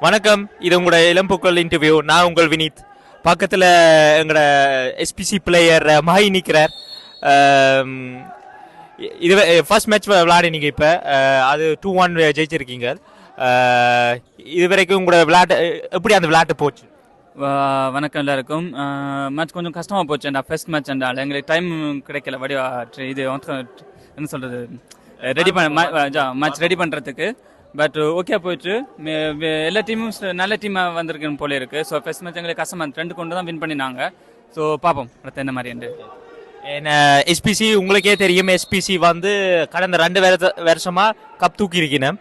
வணக்கம், இது உங்களோட இளம்புக்கள் இன்டர்வியூ. நான் உங்கள் வினீத். பக்கத்தில் எங்களோட எஸ்பிசி பிளேயர் மஹி நிற்கிறார். இது ஃபர்ஸ்ட் மேட்ச் விளையாடினீங்க. இப்போ அது 2-1 ஜெயிச்சிருக்கீங்க. இது வரைக்கும் உங்களோட விளையாட்டு எப்படி அந்த விளையாட்டு போச்சு? வணக்கம் எல்லாருக்கும். மேட்ச் கொஞ்சம் கஷ்டமாக போச்சு. ஃபர்ஸ்ட் மேட்ச் எங்களுக்கு டைம் கிடைக்கல. வடிவா இது என்ன சொல்கிறது, ரெடி பண்ண மேட்ச் ரெடி பண்ணுறதுக்கு. பட் ஓகே போயிட்டு எல்லா டீமும் நல்ல டீமாக வந்திருக்குன்னு போல இருக்கு. ஸோ ஃபர்ஸ்ட் மேட்ச் எங்களுக்கு கஷ்டமாக 2 கொண்டு தான் வின் பண்ணினாங்க. ஸோ பார்ப்போம் அடுத்து என்ன மாதிரி. எஸ்பிசி உங்களுக்கே தெரியும், எஸ்பிசி வந்து கடந்த 2 வருஷமா கப் தூக்கி இருக்கணும்,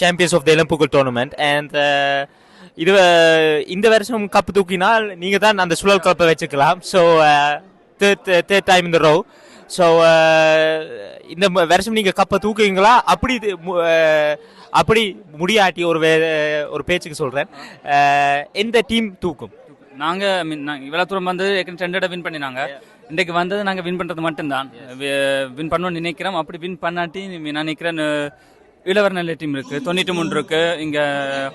சாம்பியன்ஸ் ஆஃப் த இளம்புக்கள் டோர்னமெண்ட். அண்ட் இது இந்த வருஷம் கப் தூக்கினால் நீங்கள் தான் அந்த சுழல் கப்பை வச்சுக்கலாம். ஸோ தேர்ட் டைம் இந்த ரோ. ஸோ இந்த வருஷம் நீங்கள் கப்பை தூக்குவீங்களா? அப்படி முடியாட்டி ஒரு பேச்சுக்கு சொல்கிறேன், எந்த டீம் தூக்கும்? நாங்கள் இவ்வளோ தூரம் வந்து 2 வின் பண்ணினாங்க. இன்றைக்கு வந்தது நாங்கள் வின் பண்ணுறது மட்டும்தான். வின் பண்ணணும்னு நினைக்கிறோம். அப்படி வின் பண்ணாட்டி நான் நினைக்கிறேன் இளவர் நல்ல டீம் இருக்குது, 93 இருக்குது. இங்கே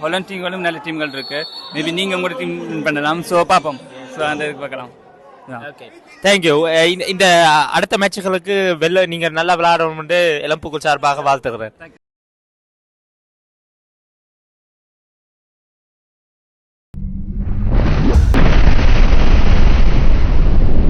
ஹொலண்ட் டீம்களும் நல்ல டீம்கள் இருக்குது. மேபி நீங்கள் உங்களோட டீம் வின் பண்ணலாம். ஸோ பார்ப்போம். ஸோ அந்த இதுக்கு பார்க்கலாம். தேங்க்யூ. இந்த அடுத்த மேட்சுகளுக்கு நீங்கள் நல்லா விளையாடணும்னு இளம்புக்கள் சார்பாக வாழ்த்துக்கிறேன்.